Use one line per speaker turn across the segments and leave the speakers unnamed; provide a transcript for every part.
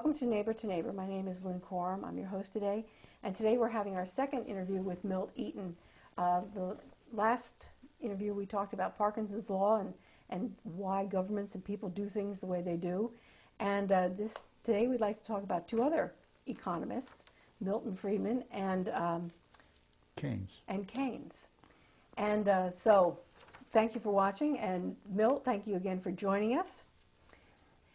Welcome to Neighbor. My name is Lynn Coram. I'm your host today. And today we're having our second interview with Milt Eaton. The last interview we talked about Parkinson's law and why governments and people do things the way they do. And today we'd like to talk about two other economists, Milton Friedman and
Keynes.
And so thank you for watching. And Milt, thank you again for joining us.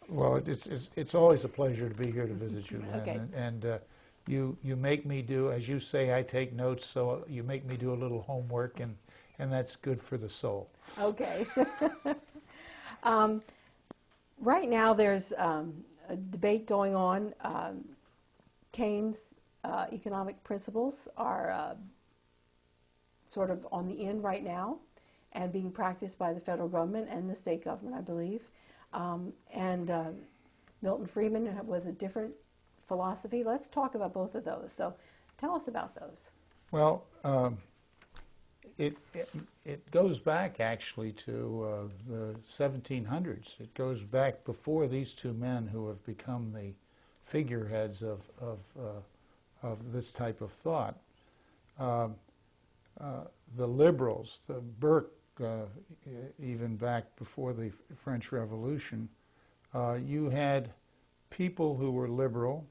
Well, it's always a pleasure to be here to visit you, Lynn.
Okay.
And you make me do, as you say, I take notes, so you make me do a little homework, and that's good for the soul.
Okay. Right now there's a debate going on. Keynes' economic principles are sort of on the in right now and being practiced by the federal government and the state government, I believe. Milton Friedman was a different philosophy. Let's talk about both of those. So tell us about those.
Well, it goes back actually to the 1700s. It goes back before these two men who have become the figureheads of this type of thought. The liberals, the Burke, even back before the French Revolution, you had people who were liberal,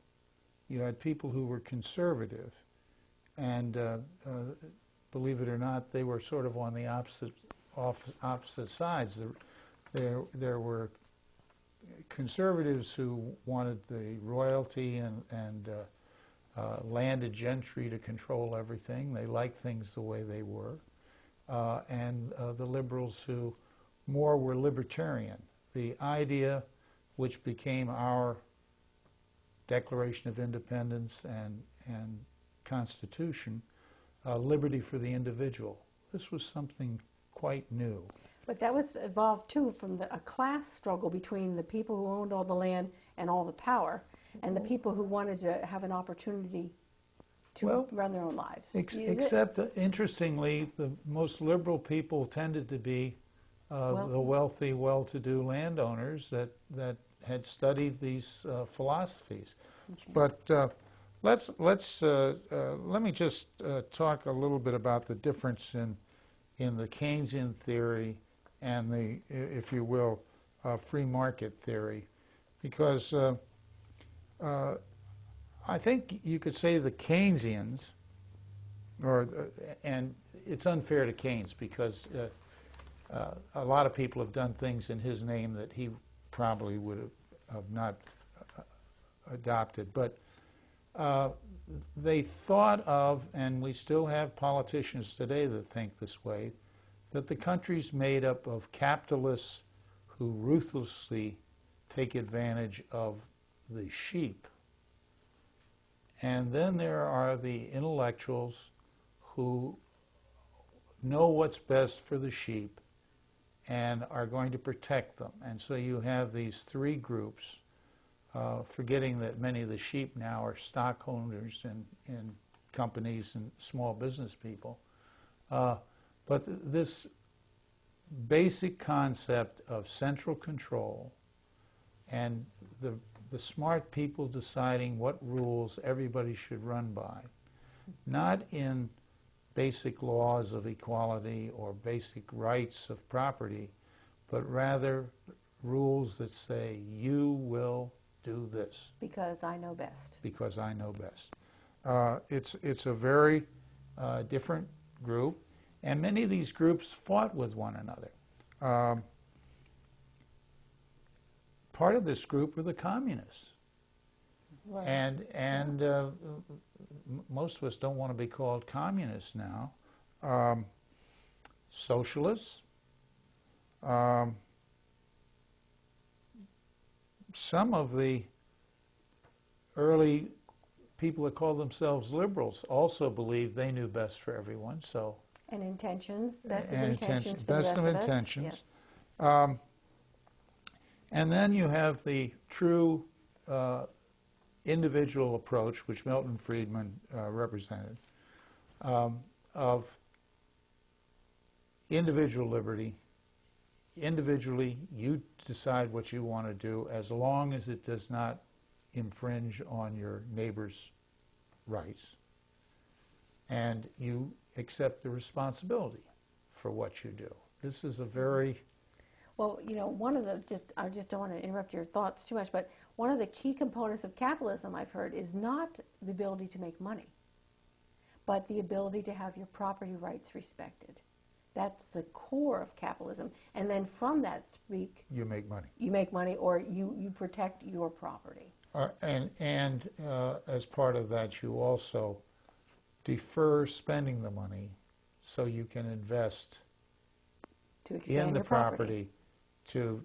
you had people who were conservative, and believe it or not, they were sort of on the opposite sides. There were conservatives who wanted the royalty and landed gentry to control everything. They liked things the way they were. And the liberals who more were libertarian. The idea which became our Declaration of Independence and Constitution, liberty for the individual. This was something quite new.
But that was evolved too from a class struggle between the people who owned all the land and all the power and the people who wanted to have an opportunity to run their own lives.
Except, interestingly, the most liberal people tended to be the wealthy, well-to-do landowners that had studied these philosophies. Okay. But let me just talk a little bit about the difference in the Keynesian theory and the, if you will, free market theory, because I think you could say the Keynesians, and it's unfair to Keynes because a lot of people have done things in his name that he probably would have not adopted, but they thought of, and we still have politicians today that think this way, that the country's made up of capitalists who ruthlessly take advantage of the sheep. And then there are the intellectuals who know what's best for the sheep and are going to protect them. And so you have these three groups, forgetting that many of the sheep now are stockholders in companies and small business people. But this basic concept of central control and the smart people deciding what rules everybody should run by, not in basic laws of equality or basic rights of property, but rather rules that say, you will do this.
Because I know best.
Because I know best. It's a very different group, and many of these groups fought with one another. Part of this group were the communists. Right. And most of us don't want to be called communists now. Socialists. Some of the early people that called themselves liberals also believed they knew best for everyone. So.
And intentions, best of intentions for
best
the rest
of
us.
intentions.
Yes.
And then you have the true individual approach, which Milton Friedman represented, of individual liberty. Individually, you decide what you want to do as long as it does not infringe on your neighbor's rights, and you accept the responsibility for what you do. This is a very...
Well, you know, I just don't want to interrupt your thoughts too much, but one of the key components of capitalism I've heard is not the ability to make money, but the ability to have your property rights respected. That's the core of capitalism. And then from that
you make money.
You make money, or you protect your property.
And as part of that, you also defer spending the money so you can invest
To expand
in the
your property.
to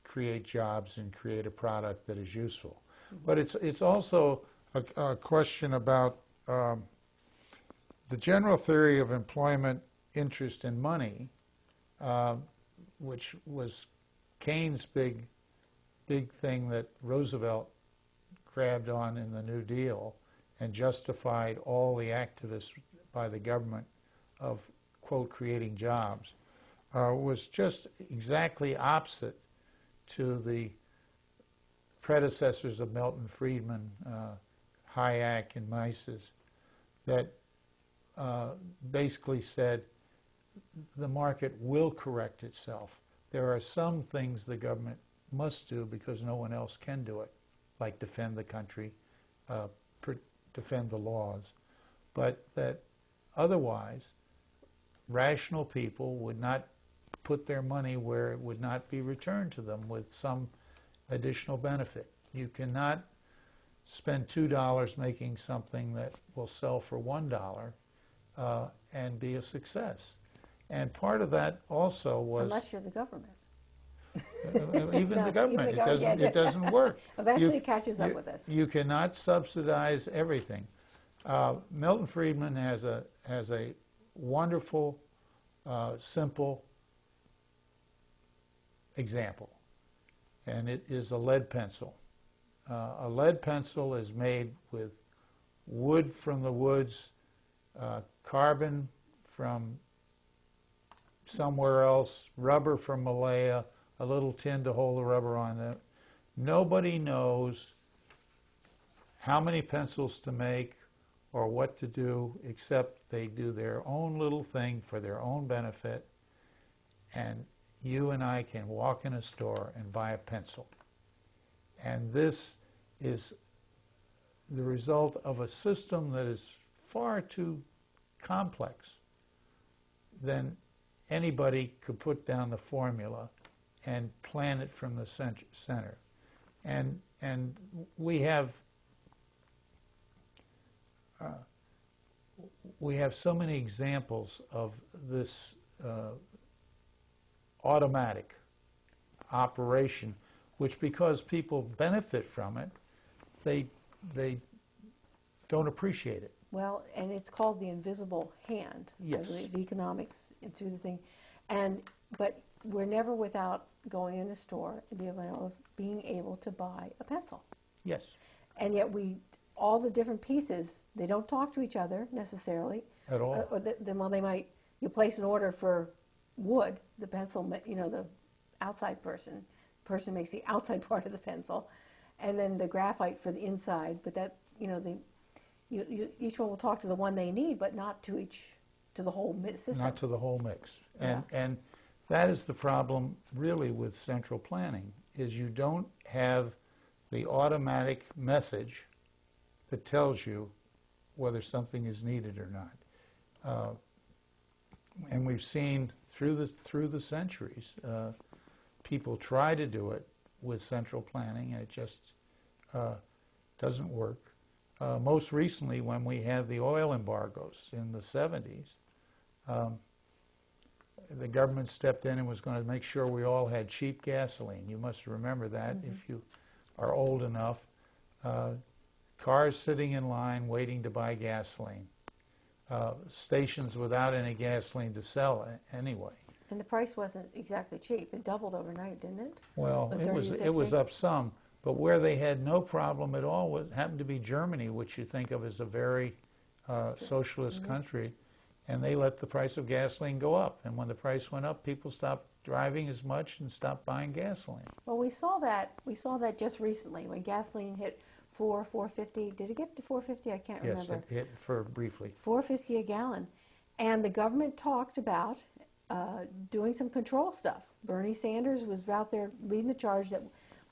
create jobs and create a product that is useful. Mm-hmm. But it's also a question about the general theory of employment, interest, and money, which was Keynes' big thing that Roosevelt grabbed on in the New Deal and justified all the activists by the government of, quote, creating jobs, was just exactly opposite to the predecessors of Milton Friedman, Hayek and Mises, that basically said the market will correct itself. There are some things the government must do because no one else can do it, like defend the country, defend the laws, but that otherwise rational people would not put their money where it would not be returned to them with some additional benefit. You cannot spend $2 making something that will sell for $1 and be a success. And part of that also was...
Unless you're the government.
Even
No,
the government,
even the government,
it doesn't work.
Eventually it catches up with us.
You cannot subsidize everything. Milton Friedman has a wonderful, simple example, and it is a lead pencil. A lead pencil is made with wood from the woods, carbon from somewhere else, rubber from Malaya, a little tin to hold the rubber on it. Nobody knows how many pencils to make or what to do, except they do their own little thing for their own benefit, and you and I can walk in a store and buy a pencil. And this is the result of a system that is far too complex than anybody could put down the formula and plan it from the center. And we have so many examples of this automatic operation, which, because people benefit from it, they don't appreciate it.
Well, and it's called the invisible hand,
yes,
I believe, economics and through the thing. But we're never without going in a store and being able to buy a pencil.
Yes.
And yet all the different pieces, they don't talk to each other necessarily.
At all.
You place an order for wood, the pencil, the outside person makes the outside part of the pencil, and then the graphite for the inside, but that, each one will talk to the one they need, but not to the whole system.
Not to the whole mix.
Yeah.
And that is the problem really with central planning, is you don't have the automatic message that tells you whether something is needed or not. And we've seen through the centuries, people try to do it with central planning, and it just doesn't work. Most recently, when we had the oil embargoes in the 70s, the government stepped in and was going to make sure we all had cheap gasoline. You must remember that if you are old enough. Cars sitting in line waiting to buy gasoline. Stations without any gasoline to sell anyway.
And the price wasn't exactly cheap. It doubled overnight, didn't it?
Well, it was up some, but where they had no problem at all happened to be Germany, which you think of as a very socialist country, and they let the price of gasoline go up. And when the price went up, people stopped driving as much and stop buying gasoline.
Well, we saw that just recently when gasoline hit 4.50. Did it get to 4.50? I can't remember.
Yes, it hit for briefly.
4.50 a gallon, and the government talked about doing some control stuff. Bernie Sanders was out there leading the charge that,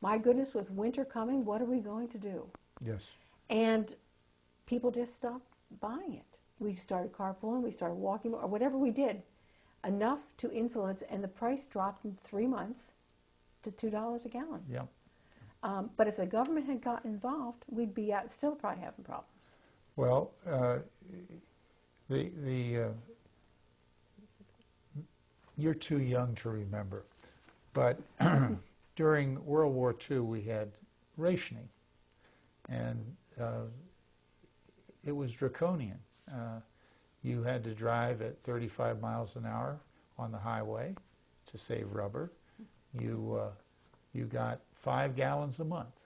my goodness, with winter coming, what are we going to do?
Yes.
And people just stopped buying it. We started carpooling, we started walking, or whatever we did, enough to influence, and the price dropped in 3 months to $2 a gallon.
Yep.
But if the government had gotten involved, we'd be out still probably having problems.
Well, you're too young to remember, but during World War II we had rationing, and it was draconian. You had to drive at 35 miles an hour on the highway to save rubber. You got 5 gallons a month.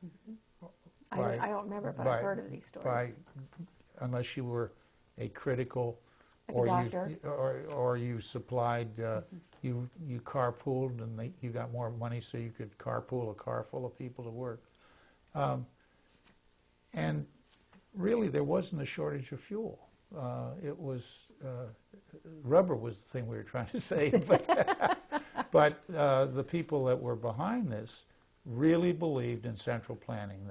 Mm-hmm. I don't remember, but I've heard of these stories.
Unless you were a critical,
like a doctor.
or you supplied, you carpooled and you got more money so you could carpool a car full of people to work. And really there wasn't a shortage of fuel. It was, rubber was the thing we were trying to save. But the people that were behind this really believed in central planning.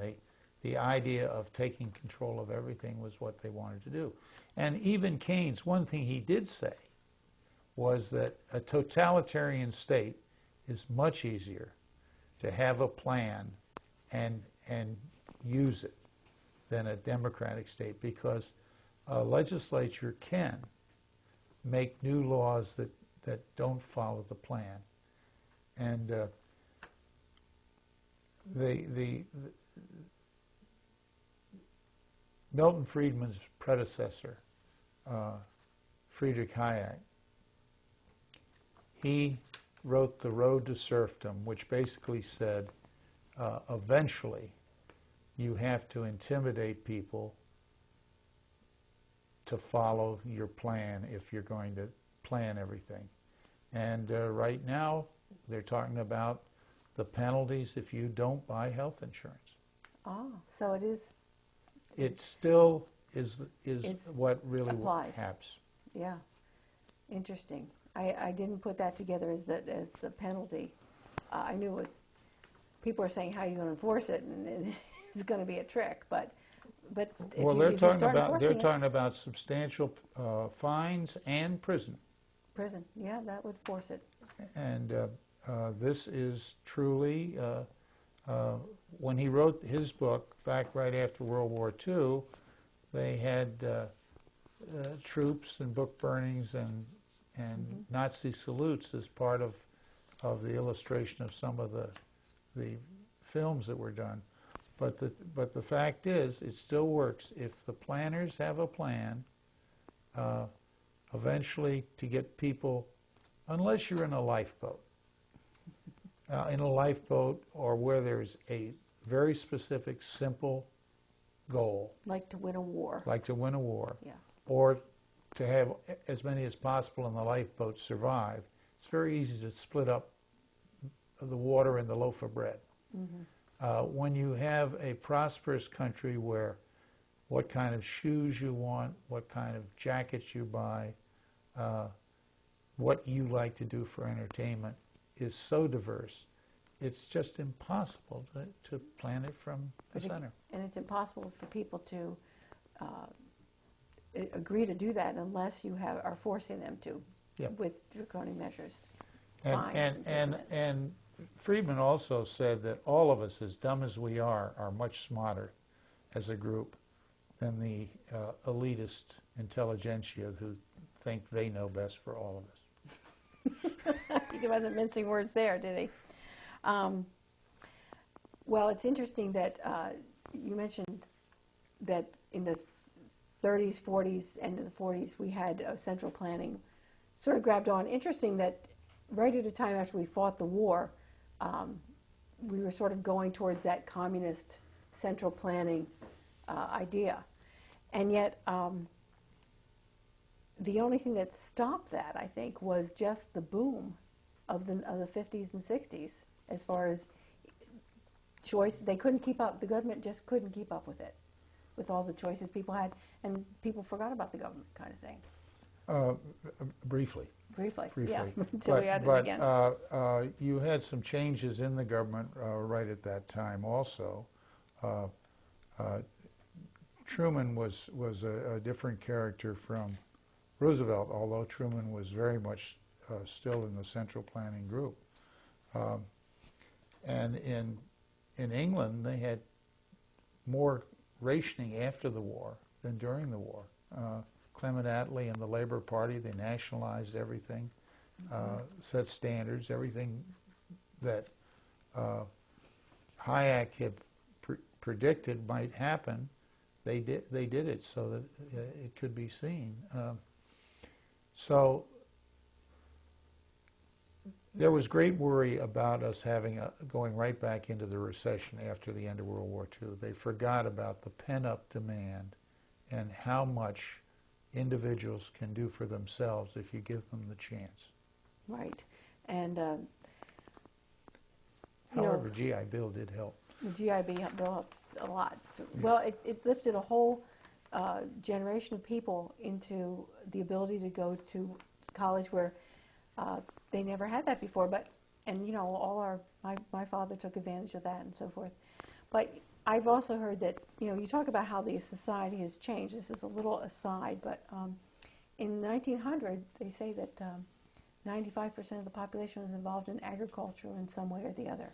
The idea of taking control of everything was what they wanted to do. And even Keynes, one thing he did say was that a totalitarian state is much easier to have a plan and use it than a democratic state, because a legislature can make new laws that don't follow the plan. And Milton Friedman's predecessor, Friedrich Hayek, he wrote The Road to Serfdom, which basically said, eventually you have to intimidate people to follow your plan if you're going to plan everything. And right now, they're talking about the penalties if you don't buy health insurance.
Oh, so it is.
It still is what really
applies.
happens.
Yeah, interesting. I didn't put that together as the penalty. I knew it was. People are saying, how are you going to enforce it, and it's going to be a trick. But
well, they're talking about substantial fines and prison.
Prison, yeah, that would force it.
And this is truly, when he wrote his book back right after World War II, they had troops and book burnings and Nazi salutes as part of the illustration of some of the films that were done. But the fact is, it still works. If the planners have a plan, eventually to get people, unless you're in a lifeboat, or where there's a very specific, simple goal.
Like to win a war.
Like to win a war.
Yeah.
Or to have as many as possible in the lifeboat survive. It's very easy to split up the water and the loaf of bread. Mm-hmm. When you have a prosperous country where what kind of shoes you want, what kind of jackets you buy, what you like to do for entertainment is so diverse, it's just impossible to plan it from the center. And
it's impossible for people to agree to do that unless you are forcing them to, with draconian measures.
And Friedman also said that all of us, as dumb as we are much smarter as a group than the elitist intelligentsia who think they know best for all of us.
He wasn't mincing words there, did he? Well, it's interesting that you mentioned that in the 30s, 40s, end of the 40s, we had central planning sort of grabbed on. Interesting that right at a time after we fought the war, we were sort of going towards that communist central planning idea. And yet, the only thing that stopped that, I think, was just the boom of the 50s and 60s as far as choice. They couldn't keep up. The government just couldn't keep up with it, with all the choices people had, and people forgot about the government kind of thing.
Briefly.
Briefly,
Briefly.
yeah, until we added it again.
You had some changes in the government right at that time also. Truman was a different character from Roosevelt, although Truman was very much still in the central planning group. And in England, they had more rationing after the war than during the war. Clement Attlee and the Labour Party, they nationalized everything, set standards, everything that Hayek had predicted might happen. They did it so that it could be seen. So there was great worry about us going right back into the recession after the end of World War II. They forgot about the pent-up demand and how much individuals can do for themselves if you give them the chance.
Right. And
however, GI Bill did help.
The GI Bill helped a lot. Well, it lifted a whole generation of people into the ability to go to college where they never had that before. And my father took advantage of that and so forth. But I've also heard that, you talk about how the society has changed. This is a little aside, but in 1900, they say that 95% of the population was involved in agriculture in some way or the other.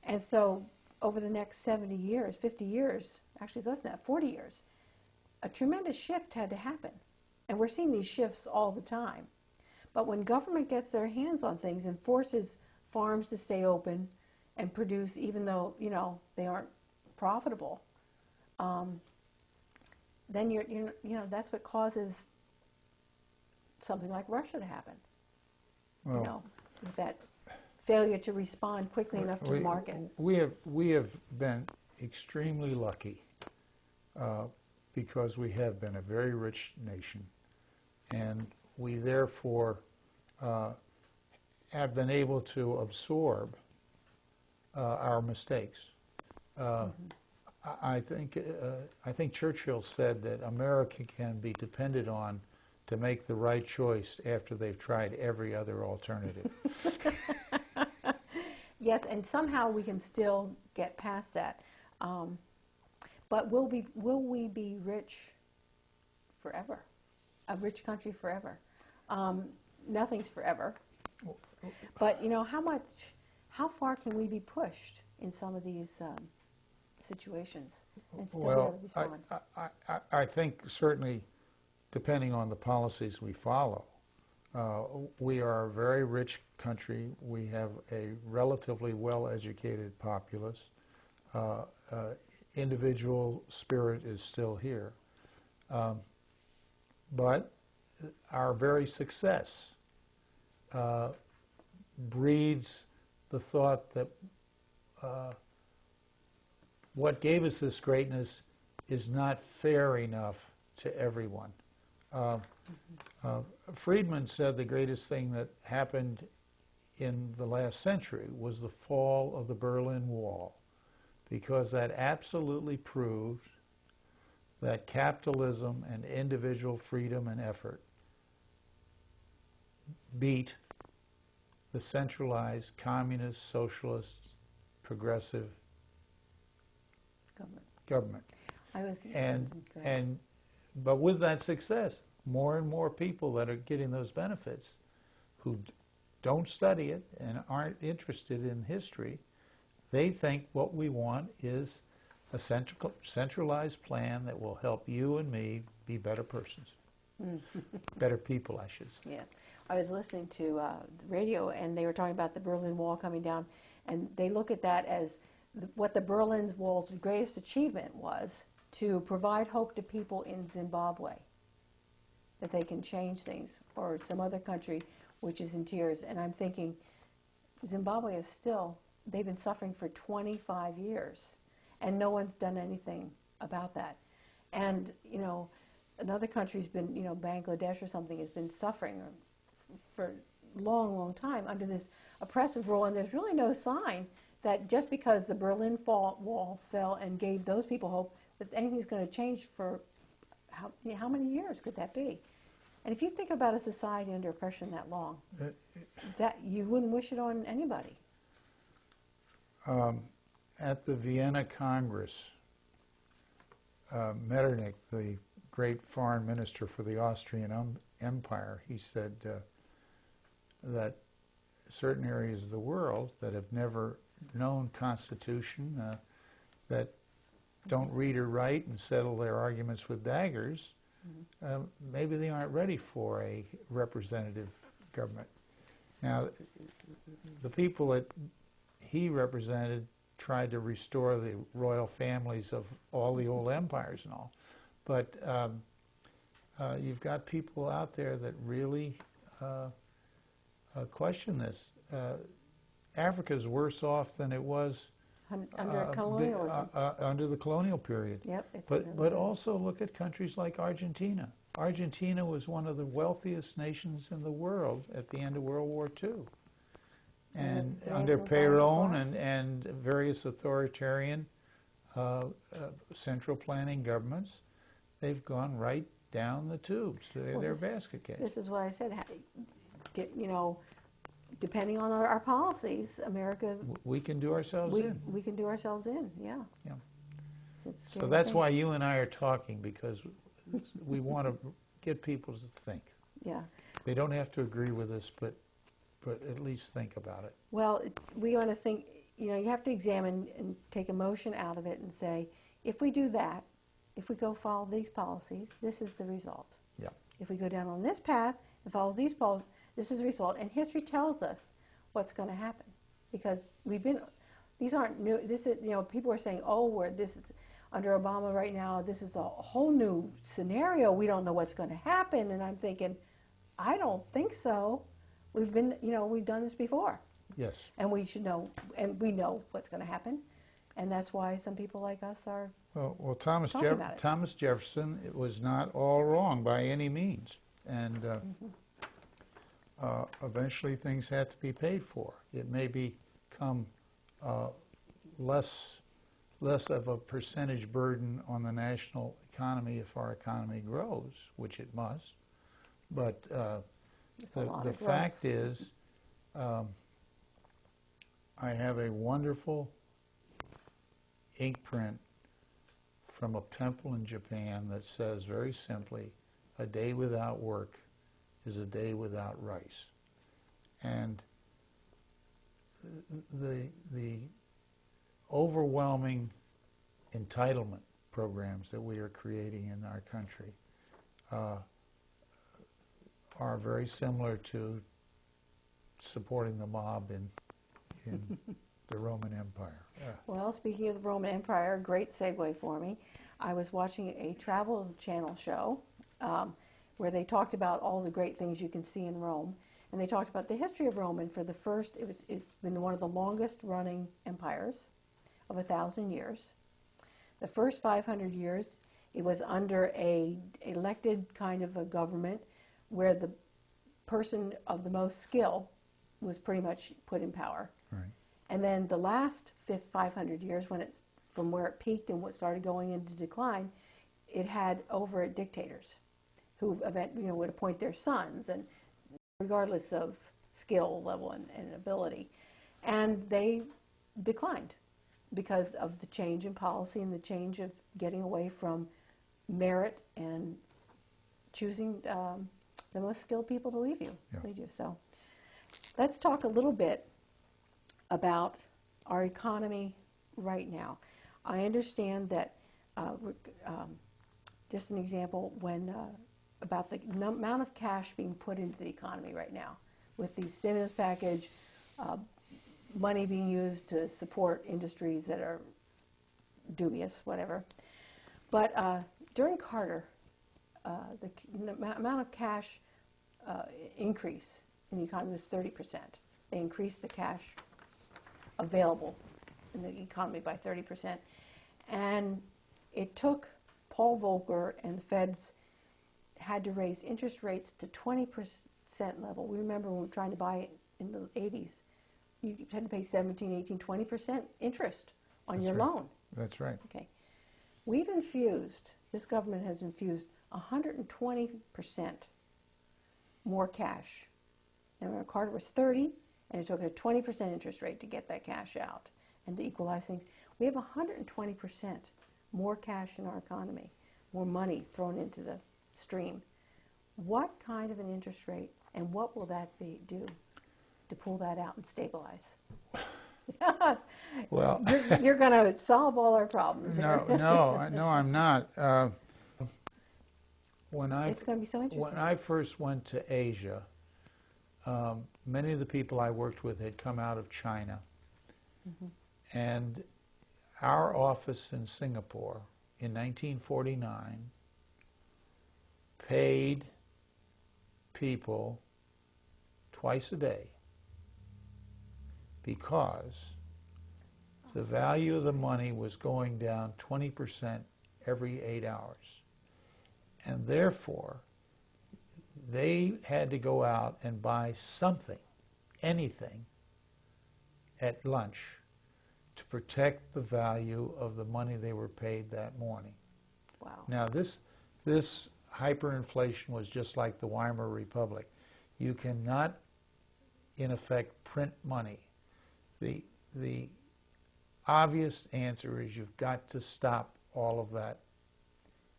And so over the next 70 years, 50 years, actually less than that, 40 years, a tremendous shift had to happen. And we're seeing these shifts all the time. But when government gets their hands on things and forces farms to stay open and produce, even though, they aren't profitable, then that's what causes something like Russia to happen.
Well,
with that failure to respond quickly enough to the market.
We have been extremely lucky because we have been a very rich nation, and we therefore have been able to absorb our mistakes. I think Churchill said that America can be depended on to make the right choice after they've tried every other alternative.
Yes, and somehow we can still get past that. But will we be rich forever? A rich country forever? Nothing's forever. But how far can we be pushed in some of these situations and still be able to respond?
I think certainly, depending on the policies we follow, we are a very rich country. We have a relatively well-educated populace. Individual spirit is still here. But our very success breeds the thought that what gave us this greatness is not fair enough to everyone. Friedman said the greatest thing that happened in the last century was the fall of the Berlin Wall, because that absolutely proved that capitalism and individual freedom and effort beat the centralized communist, socialist, progressive government. But with that success, more and more people that are getting those benefits who don't study it and aren't interested in history, they think what we want is a centralized plan that will help you and me be better persons. Better people, I should say.
Yeah. I was listening to the radio, and they were talking about the Berlin Wall coming down, and they look at that as what the Berlin Wall's greatest achievement was, to provide hope to people in Zimbabwe that they can change things, or some other country which is in tears. And I'm thinking, Zimbabwe is still, they've been suffering for 25 years, and no one's done anything about that. And, another country's been, you know, Bangladesh or something, has been suffering for a long, long time under this oppressive rule, and there's really no sign that just because the Berlin Wall fell and gave those people hope that anything's going to change for how many years could that be? And if you think about a society under oppression that long, that you wouldn't wish it on anybody.
At the Vienna Congress, Metternich, the great foreign minister for the Austrian Empire, he said that certain areas of the world that have never known constitution, that don't read or write and settle their arguments with daggers, maybe they aren't ready for a representative government. Now, the people that he represented tried to restore the royal families of all the old empires and all, but you've got people out there that really question this. Africa's worse off than it was
Under colonialism.
under the colonial period.
Yep.
But also look at countries like Argentina. Argentina was one of the wealthiest nations in the world at the end of World War II. And under Perón and various authoritarian central planning governments, they've gone right down the tubes. They're basket case.
This is what I said. You know, depending on our policies, America...
We can do ourselves in.
We can do ourselves in, yeah.
Yeah.
So
So that's why you and I are talking, because we want to get people to think.
Yeah.
They don't have to agree with us, but at least think about it.
Well, we want to think, you know, you have to examine and take emotion out of it and say, if we do that, if we go follow these policies, this is the result.
Yeah.
If we go down on this path and follow these policies, this is the result. And history tells us what's going to happen, because these aren't new. This is, you know, people are saying, oh, this is under Obama right now, this is a whole new scenario. We don't know what's going to happen. And I'm thinking, I don't think so. We've done this before.
Yes.
And we should know, and we know what's going to happen. And that's why some people like us are
Well, Thomas Jefferson, it was not all wrong by any means. And eventually things had to be paid for. It may become less of a percentage burden on the national economy if our economy grows, which it must. But the fact is, I have a wonderful ink print from a temple in Japan that says very simply, a day without work is a day without rice. And the overwhelming entitlement programs that we are creating in our country are very similar to supporting the mob in the Roman Empire.
Well, speaking of the Roman Empire, great segue for me. I was watching a Travel Channel show where they talked about all the great things you can see in Rome, and they talked about the history of Rome. And for the first, it's been one of the longest running empires of 1,000 years. The first 500 years, it was under a elected kind of a government where the person of the most skill was pretty much put in power.
Right.
And then the last 500 years, when it's from where it peaked and what started going into decline, it had over dictators who would appoint their sons, and regardless of skill level and ability. And they declined because of the change in policy and the change of getting away from merit and choosing the most skilled people to lead you. So let's talk a little bit about our economy right now. I understand that, just an example, about the amount of cash being put into the economy right now with the stimulus package, money being used to support industries that are dubious, whatever. But during Carter, the amount of cash increase in the economy was 30%. They increased the cash available in the economy by 30%. And it took Paul Volcker and the Fed's had to raise interest rates to 20% level. We remember when we were trying to buy it in the 80s, you had to pay 17, 18, 20% interest on
That's
your
right.
loan.
That's right.
Okay. We've infused, this government has infused 120% more cash. Now, remember, Carter was 30, and it took a 20% interest rate to get that cash out and to equalize things. We have 120% more cash in our economy, more money thrown into the stream. What kind of an interest rate, and what will that do to pull that out and stabilize?
Well,
you're going to solve all our problems.
no, I'm not.
It's going to be so interesting.
When I first went to Asia, many of the people I worked with had come out of China. Mm-hmm. And our office in Singapore in 1949 paid people twice a day because the value of the money was going down 20% every 8 hours. And therefore, they had to go out and buy something, anything, at lunch to protect the value of the money they were paid that morning.
Wow.
Now, this hyperinflation was just like the Weimar Republic. You cannot, in effect, print money. The obvious answer is you've got to stop all of that.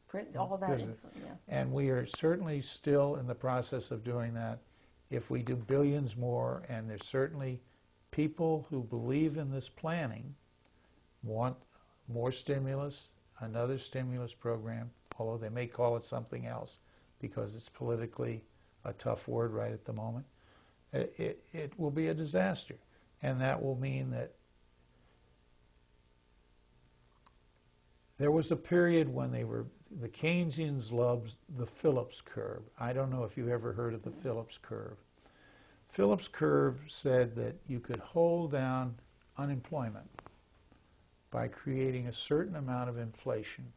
Print all that, yeah.
And we are certainly still in the process of doing that. If we do billions more, and there's certainly people who believe in this planning, want more stimulus, another stimulus program, although they may call it something else because it's politically a tough word right at the moment, it will be a disaster. And that will mean that there was a period when the Keynesians loved the Phillips curve. I don't know if you've ever heard of the Phillips curve. Phillips curve said that you could hold down unemployment by creating a certain amount of inflation,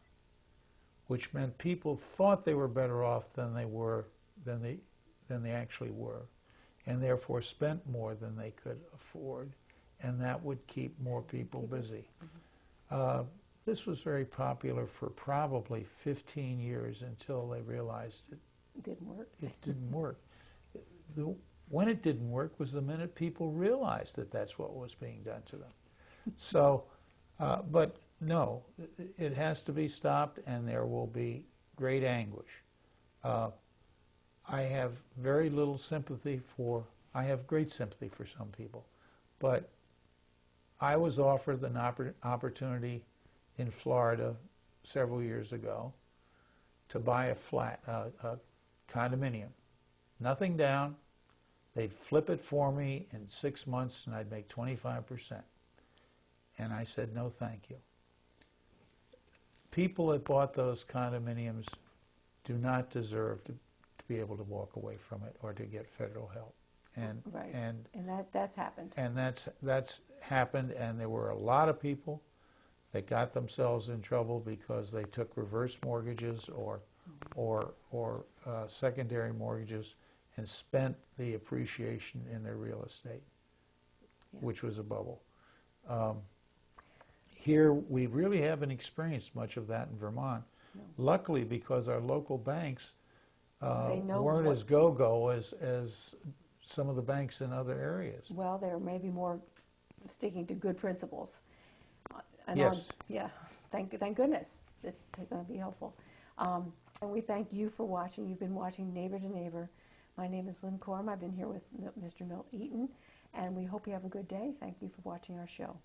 which meant people thought they were better off than they actually were, and therefore spent more than they could afford, and that would keep more people busy. This was very popular for probably 15 years until they realized it
didn't work.
It didn't work. When it didn't work was the minute people realized that that's what was being done to them. So, but no, it has to be stopped, and there will be great anguish. I have very little sympathy for, I have great sympathy for some people, but I was offered an opportunity in Florida several years ago to buy a flat, a condominium. Nothing down. They'd flip it for me in 6 months and I'd make 25%. And I said, no, thank you. People that bought those condominiums do not deserve to be able to walk away from it or to get federal help. And,
right.
and
that's happened.
And that's happened, and there were a lot of people that got themselves in trouble because they took reverse mortgages or secondary mortgages and spent the appreciation in their real estate, which was a bubble. Here, we really haven't experienced much of that in Vermont. No. Luckily, because our local banks weren't as go-go as some of the banks in other areas.
Well, they're maybe more sticking to good principles. And
yes.
Thank goodness. It's going to be helpful. And we thank you for watching. You've been watching Neighbor to Neighbor. My name is Lynn Corm. I've been here with Mr. Milt Eaton, and we hope you have a good day. Thank you for watching our show.